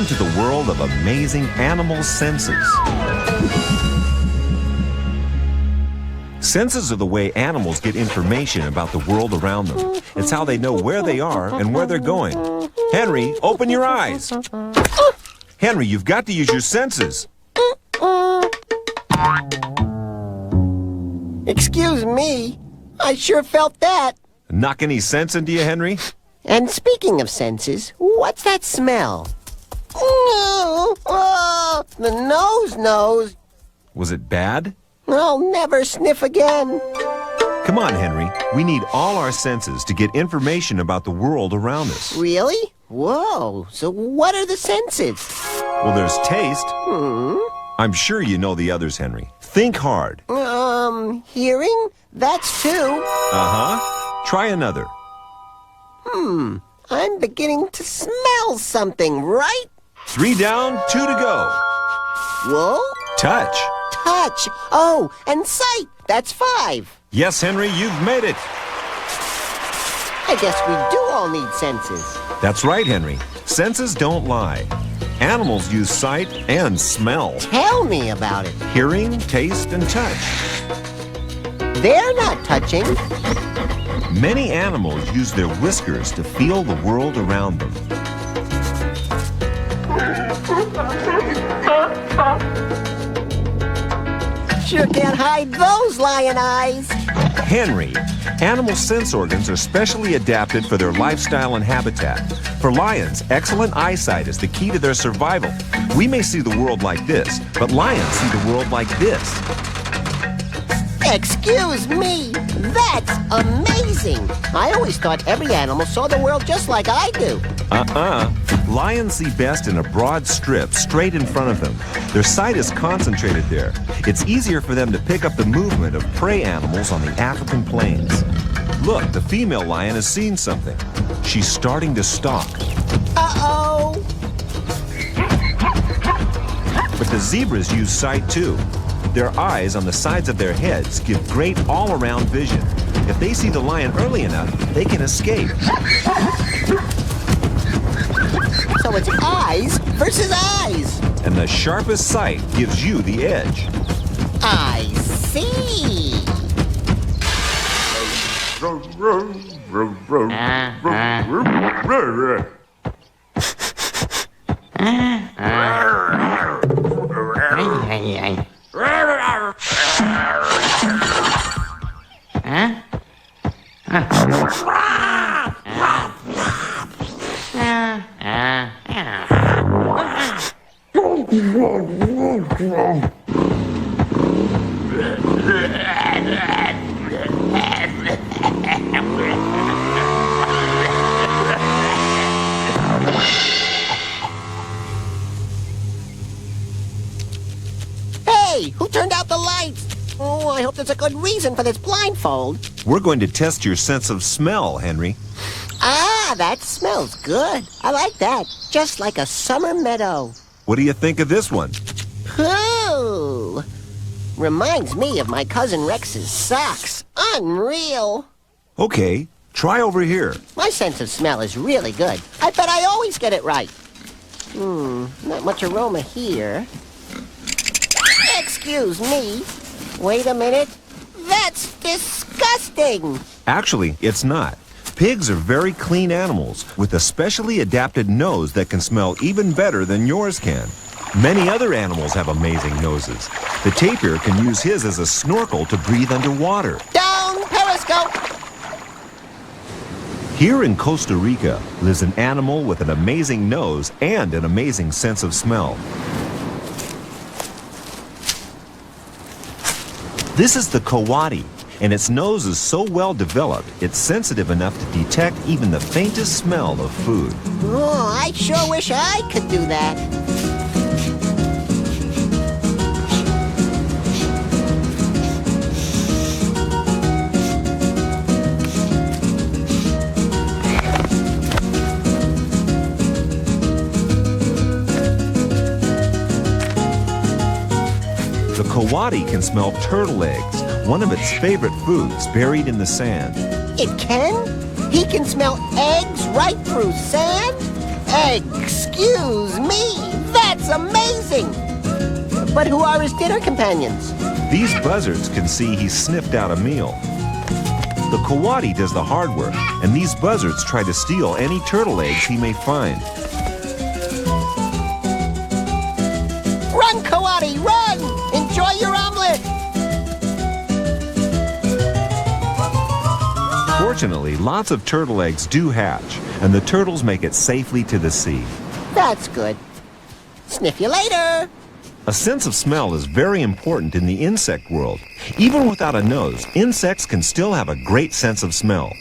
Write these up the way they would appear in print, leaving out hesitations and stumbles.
Welcome to the world of amazing animal senses. Senses are the way animals get information about the world around them. It's how they know where they are and where they're going. Henry, open your eyes. Henry, you've got to use your senses. Excuse me, I sure felt that. Knock any sense into you, Henry? And speaking of senses, what's that smell? Oh, the nose. Was it bad? I'll never sniff again. Come on, Henry. We need all our senses to get information about the world around us. Really? Whoa, so what are the senses? Well, there's taste. I'm sure you know the others, Henry. Think hard. Hearing? That's two. Uh-huh. Try another. I'm beginning to smell something, right? 3 down, 2 to go. Whoa? Touch. Touch. Oh, and sight. That's 5. Yes, Henry, you've made it. I guess we do all need senses. That's right, Henry. Senses don't lie. Animals use sight and smell. Tell me about it. Hearing, taste, and touch. They're not touching. Many animals use their whiskers to feel the world around them. Sure can't hide those lion eyes. Henry, animal sense organs are specially adapted for their lifestyle and habitat. For lions, excellent eyesight is the key to their survival. We may see the world like this, but lions see the world like this. Excuse me, that's amazing. I always thought every animal saw the world just like I do. Lions see best in a broad strip straight in front of them. Their sight is concentrated there. It's easier for them to pick up the movement of prey animals on the African plains. Look, the female lion has seen something. She's starting to stalk. Uh-oh. But the zebras use sight too. Their eyes on the sides of their heads give great all-around vision. If they see the lion early enough, they can escape. So it's eyes versus eyes. And the sharpest sight gives you the edge. I see. Hey, who turned out the lights? Oh, I hope there's a good reason for this blindfold. We're going to test your sense of smell, Henry. Ah, that smells good. I like that. Just like a summer meadow. What do you think of this one? Ooh. Reminds me of my cousin Rex's socks. Unreal. Okay, try over here. My sense of smell is really good. I bet I always get it right. Not much aroma here. Excuse me. Wait a minute. That's disgusting. Actually, it's not. Pigs are very clean animals with a specially adapted nose that can smell even better than yours can. Many other animals have amazing noses. The tapir can use his as a snorkel to breathe underwater. Down periscope. Here in Costa Rica lives an animal with an amazing nose and an amazing sense of smell. This is the coati, and its nose is so well developed, it's sensitive enough to detect even the faintest smell of food. Oh, I sure wish I could do that. The coati can smell turtle eggs, one of its favorite foods, buried in the sand. It can? He can smell eggs right through sand? Excuse me, that's amazing! But who are his dinner companions? These buzzards can see he sniffed out a meal. The coati does the hard work, and these buzzards try to steal any turtle eggs he may find. Run, coati, run! Enjoy your omelet! Fortunately, lots of turtle eggs do hatch, and the turtles make it safely to the sea. That's good. Sniff you later! A sense of smell is very important in the insect world. Even without a nose, insects can still have a great sense of smell.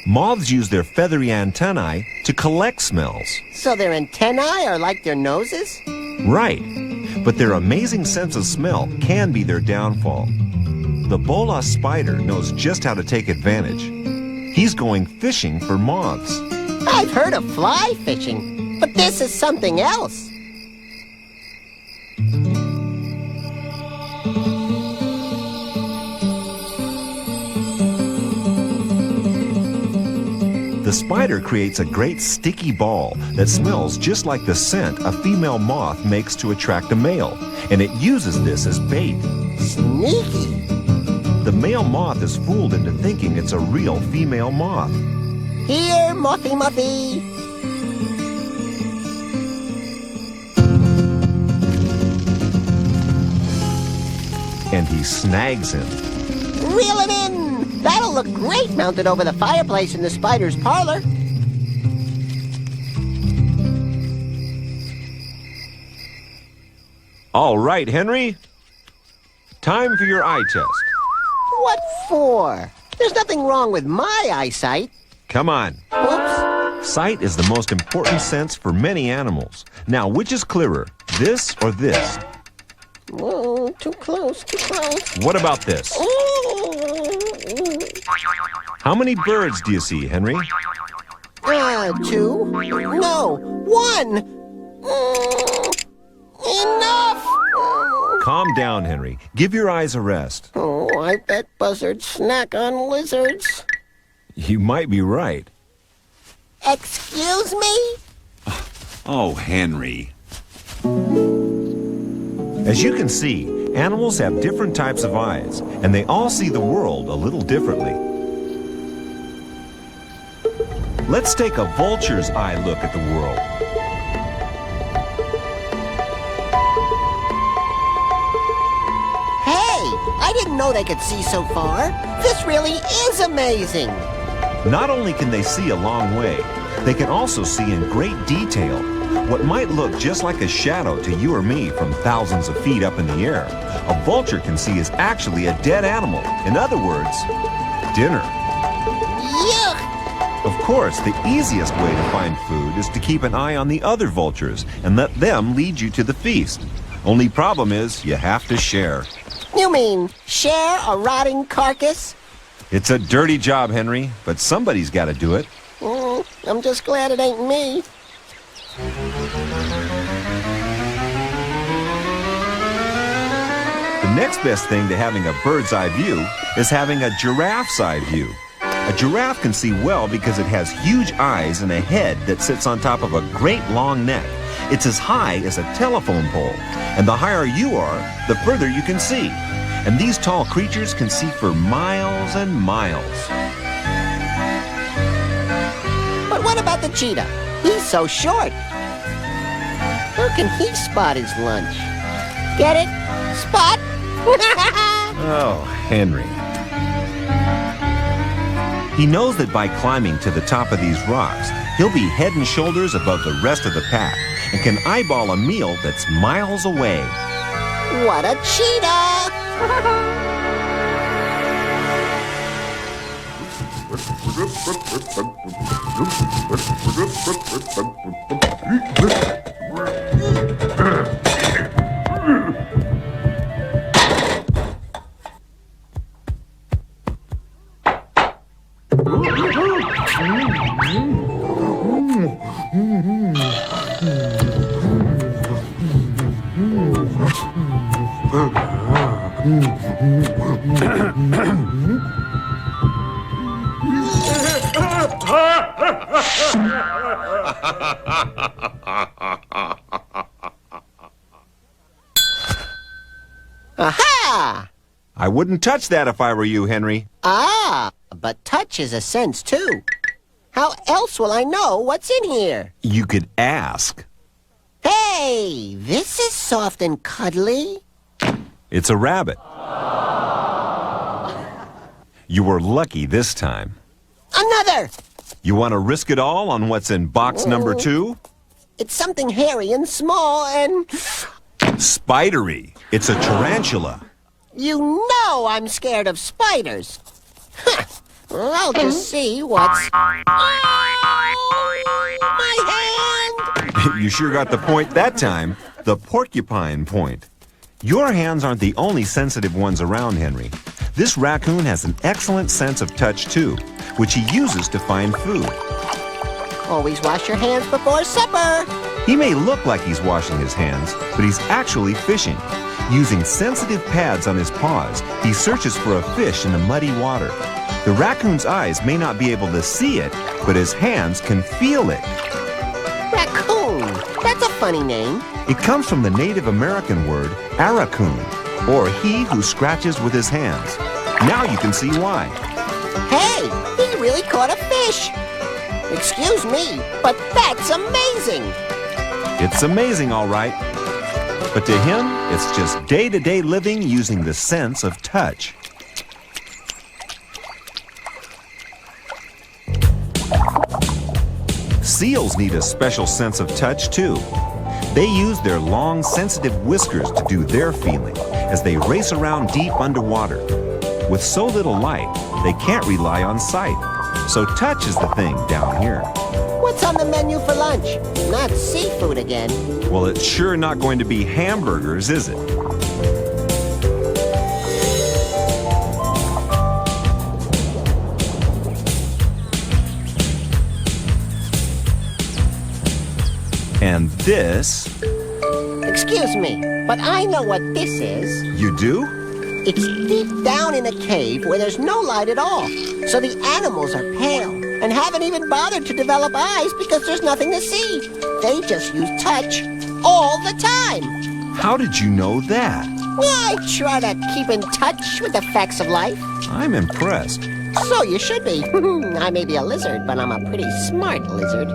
Moths use their feathery antennae to collect smells. So their antennae are like their noses? Right. But their amazing sense of smell can be their downfall. The bolas spider knows just how to take advantage. He's going fishing for moths. I've heard of fly fishing, but this is something else. The spider creates a great sticky ball that smells just like the scent a female moth makes to attract a male, and it uses this as bait. Sneaky. The male moth is fooled into thinking it's a real female moth. Here, Mothy Mothy. And he snags him. Reel him in. That'll look great mounted over the fireplace in the spider's parlor. All right, Henry. Time for your eye test. What for? There's nothing wrong with my eyesight. Come on. Oops. Sight is the most important sense for many animals. Now, which is clearer, this or this? Whoa, too close, too close. What about this? How many birds do you see, Henry? 2. No, 1. Enough! Calm down, Henry. Give your eyes a rest. Oh, I bet buzzards snack on lizards. You might be right. Excuse me? Oh, Henry. As you can see, animals have different types of eyes, and they all see the world a little differently. Let's take a vulture's eye look at the world. I didn't know they could see so far. This really is amazing. Not only can they see a long way, they can also see in great detail. What might look just like a shadow to you or me from thousands of feet up in the air, a vulture can see is actually a dead animal. In other words, dinner. Yuck! Of course, the easiest way to find food is to keep an eye on the other vultures and let them lead you to the feast. Only problem is you have to share. You mean share a rotting carcass? It's a dirty job, Henry, but somebody's got to do it. I'm just glad it ain't me. The next best thing to having a bird's eye view is having a giraffe's eye view. A giraffe can see well because it has huge eyes and a head that sits on top of a great long neck. It's as high as a telephone pole, and the higher you are, the further you can see. And these tall creatures can see for miles and miles. But what about the cheetah? He's so short. How can he spot his lunch? Get it? Spot? Oh, Henry. He knows that by climbing to the top of these rocks, he'll be head and shoulders above the rest of the pack and can eyeball a meal that's miles away. What a cheetah! Ha! Ha! Ha! Ha! Aha! I wouldn't touch that if I were you, Henry. Ah, but touch is a sense, too. How else will I know what's in here? You could ask. Hey, this is soft and cuddly. It's a rabbit. You were lucky this time. Another! You want to risk it all on what's in box number 2? It's something hairy and small and... Spidery. It's a tarantula. You know I'm scared of spiders. Huh. Well, I'll just see what's... Oh, my hand! You sure got the point that time. The porcupine point. Your hands aren't the only sensitive ones around, Henry. This raccoon has an excellent sense of touch, too, which he uses to find food. Always wash your hands before supper. He may look like he's washing his hands, but he's actually fishing. Using sensitive pads on his paws, he searches for a fish in the muddy water. The raccoon's eyes may not be able to see it, but his hands can feel it. Raccoon. That's a funny name. It comes from the Native American word aracoon, or he who scratches with his hands. Now you can see why. Hey, he really caught a fish. Excuse me, but that's amazing. It's amazing, all right. But to him, it's just day-to-day living using the sense of touch. Seals need a special sense of touch, too. They use their long, sensitive whiskers to do their feeling as they race around deep underwater. With so little light, they can't rely on sight. So touch is the thing down here. What's on the menu for lunch? Not seafood again. Well, it's sure not going to be hamburgers, is it? And this... Excuse me, but I know what this is. You do? It's deep down in a cave where there's no light at all. So the animals are pale and haven't even bothered to develop eyes because there's nothing to see. They just use touch all the time. How did you know that? Well, I try to keep in touch with the facts of life. I'm impressed. So you should be. I may be a lizard, but I'm a pretty smart lizard.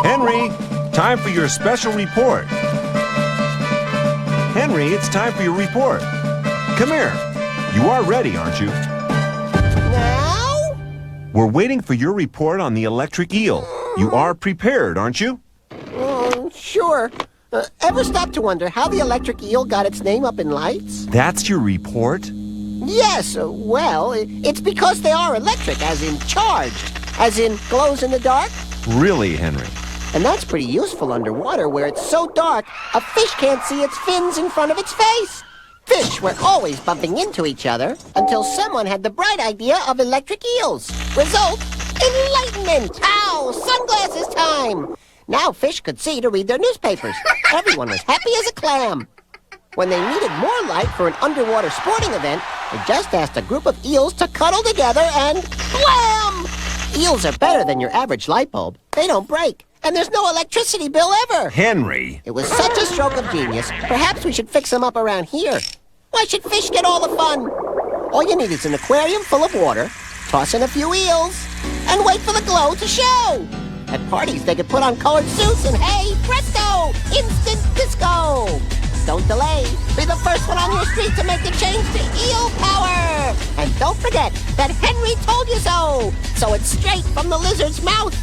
Henry, time for your special report. Henry, it's time for your report. Come here. You are ready, aren't you? Now? We're waiting for your report on the electric eel. You are prepared, aren't you? Sure. Ever stop to wonder how the electric eel got its name up in lights? That's your report? Yes, well, it's because they are electric, as in charged, as in glows in the dark. Really, Henry? And that's pretty useful underwater where it's so dark, a fish can't see its fins in front of its face. Fish were always bumping into each other until someone had the bright idea of electric eels. Result, enlightenment. Ow, sunglasses time. Now fish could see to read their newspapers. Everyone was happy as a clam. When they needed more light for an underwater sporting event, they just asked a group of eels to cuddle together and wham! Eels are better than your average light bulb. They don't break. And there's no electricity bill ever. Henry! It was such a stroke of genius. Perhaps we should fix them up around here. Why should fish get all the fun? All you need is an aquarium full of water, toss in a few eels, and wait for the glow to show. At parties, they could put on colored suits and hey, presto, instant disco. Don't delay. Be the first one on your street to make the change to eel power. And don't forget that Henry told you so. So it's straight from the lizard's mouth.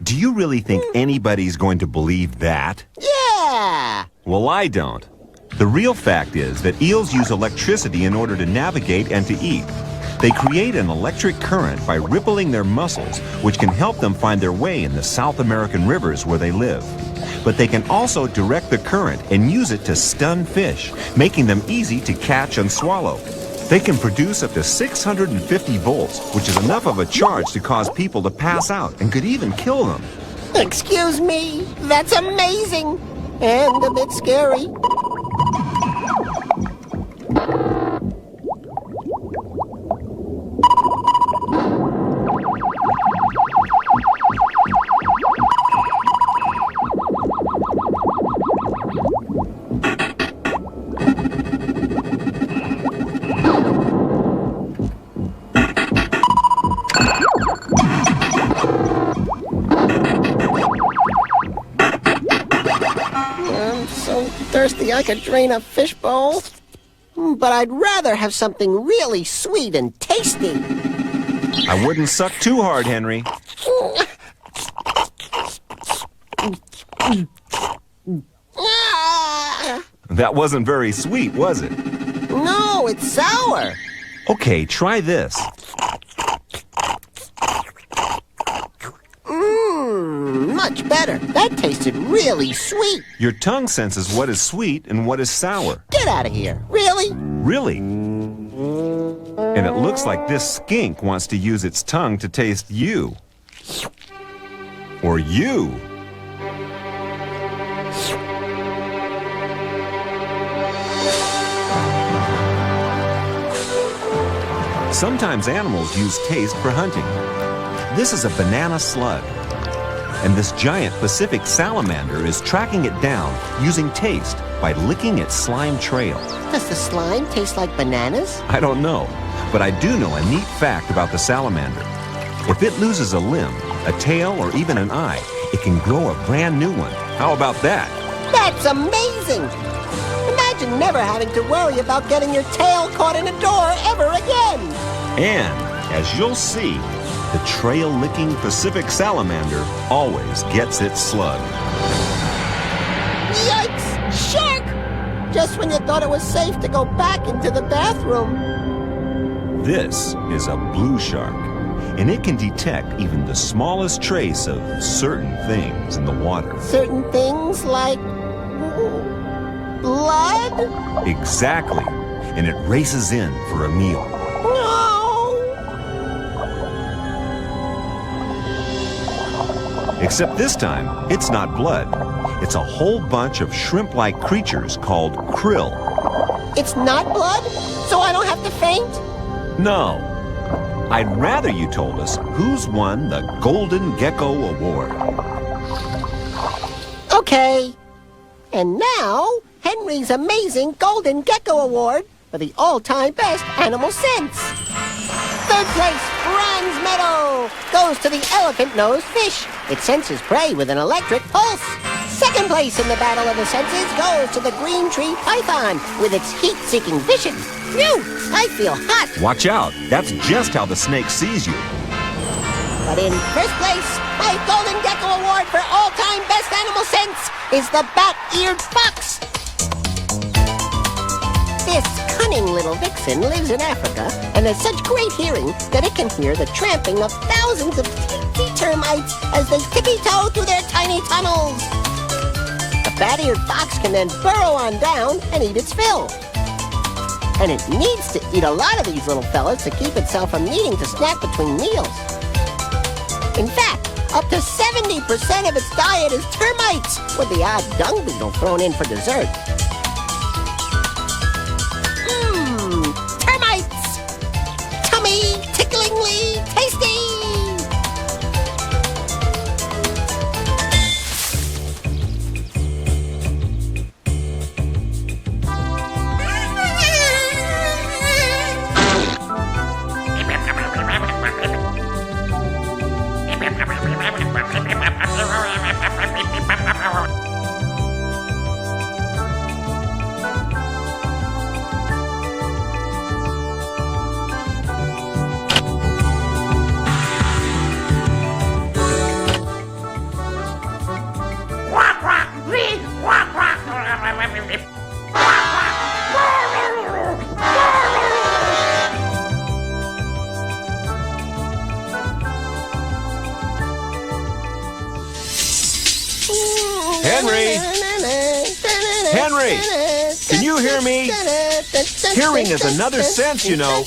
Do you really think anybody's going to believe that? Yeah! Well, I don't. The real fact is that eels use electricity in order to navigate and to eat. They create an electric current by rippling their muscles, which can help them find their way in the South American rivers where they live. But they can also direct the current and use it to stun fish, making them easy to catch and swallow. They can produce up to 650 volts, which is enough of a charge to cause people to pass out and could even kill them. Excuse me, that's amazing! And a bit scary. I'm so thirsty I could drain a fishbowl. But I'd rather have something really sweet and tasty. I wouldn't suck too hard, Henry. Ah! That wasn't very sweet, was it? No, it's sour. Okay, try this. Much better. That tasted really sweet. Your tongue senses what is sweet and what is sour. Get out of here. Really? Really? And it looks like this skink wants to use its tongue to taste you. Or you. Sometimes animals use taste for hunting. This is a banana slug. And this giant Pacific salamander is tracking it down using taste by licking its slime trail. Does the slime taste like bananas? I don't know, but I do know a neat fact about the salamander. If it loses a limb, a tail, or even an eye, it can grow a brand new one. How about that? That's amazing! Imagine never having to worry about getting your tail caught in a door ever again! And, as you'll see, the trail-licking Pacific salamander always gets its slug. Yikes! Shark! Just when you thought it was safe to go back into the bathroom. This is a blue shark, and it can detect even the smallest trace of certain things in the water. Certain things like... blood? Exactly, and it races in for a meal. No! Except this time, it's not blood. It's a whole bunch of shrimp-like creatures called krill. It's not blood? So I don't have to faint? No. I'd rather you told us who's won the Golden Gecko Award. Okay. And now, Henry's amazing Golden Gecko Award for the all-time best animal sense. Third place, bronze medal, goes to the elephant-nosed fish. It senses prey with an electric pulse. Second place in the battle of the senses goes to the green tree python with its heat-seeking vision. Phew, I feel hot. Watch out, that's just how the snake sees you. But in first place, my Golden Gecko Award for all-time best animal sense is the bat-eared fox. This cunning little vixen lives in Africa and has such great hearing that it can hear the tramping of thousands of teensy termites as they tippy-toe through their tiny tunnels. The bat-eared fox can then burrow on down and eat its fill. And it needs to eat a lot of these little fellas to keep itself from needing to snack between meals. In fact, up to 70% of its diet is termites, with the odd dung beetle thrown in for dessert. Termites! Tummy ticklingly tasty! Henry, can you hear me? Hearing is another sense, you know.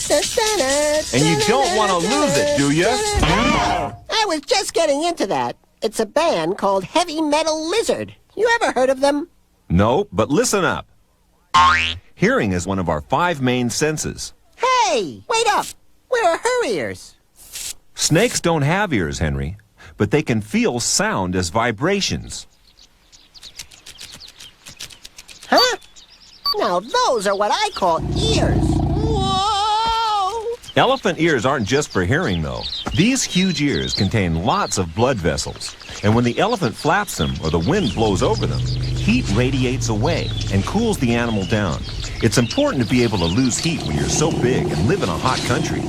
And you don't want to lose it, do you? I was just getting into that. It's a band called Heavy Metal Lizard. You ever heard of them? No, but listen up. Hearing is one of our 5 main senses. Hey, wait up. Where are her ears? Snakes don't have ears, Henry, but they can feel sound as vibrations. Huh? Now those are what I call ears. Whoa! Elephant ears aren't just for hearing, though. These huge ears contain lots of blood vessels, and when the elephant flaps them or the wind blows over them, heat radiates away and cools the animal down. It's important to be able to lose heat when you're so big and live in a hot country.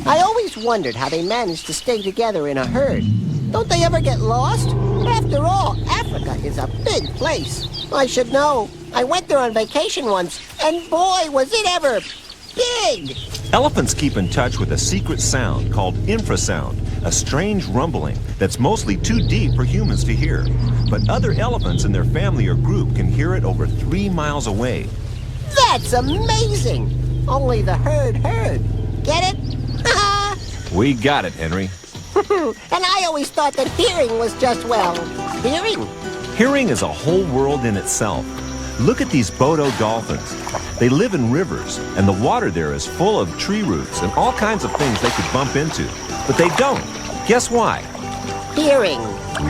I always wondered how they managed to stay together in a herd. Don't they ever get lost? After all, Africa is a big place. I should know. I went there on vacation once, and boy, was it ever big! Elephants keep in touch with a secret sound called infrasound, a strange rumbling that's mostly too deep for humans to hear. But other elephants in their family or group can hear it over 3 miles away. That's amazing! Only the herd heard. Get it? We got it, Henry. And I always thought that hearing was just, well, hearing. Hearing is a whole world in itself. Look at these Bodo dolphins. They live in rivers, and the water there is full of tree roots and all kinds of things they could bump into. But they don't. Guess why? Hearing.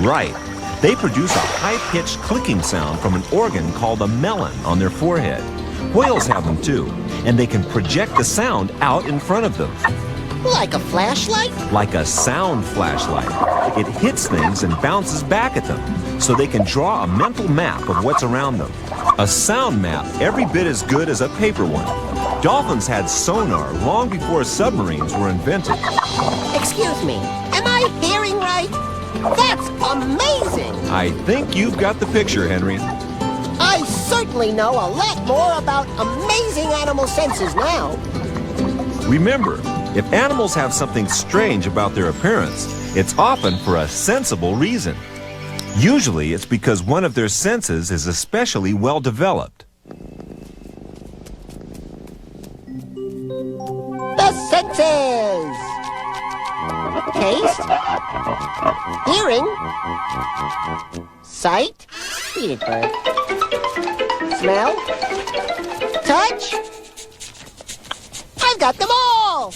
Right. They produce a high-pitched clicking sound from an organ called a melon on their forehead. Whales have them too, and they can project the sound out in front of them. Like a flashlight? Like a sound flashlight. It hits things and bounces back at them, so they can draw a mental map of what's around them. A sound map every bit as good as a paper one. Dolphins had sonar long before submarines were invented. Excuse me, am I hearing right? That's amazing! I think you've got the picture, Henry. I certainly know a lot more about amazing animal senses now. Remember, if animals have something strange about their appearance, it's often for a sensible reason. Usually, it's because one of their senses is especially well developed. The senses! Taste, hearing, sight, eat it, bird. Smell, touch. I've got them all!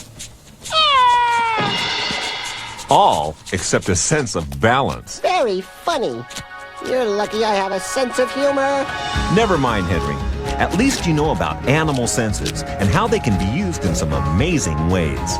Ah! All except a sense of balance. Very funny. You're lucky I have a sense of humor. Never mind, Henry. At least you know about animal senses and how they can be used in some amazing ways.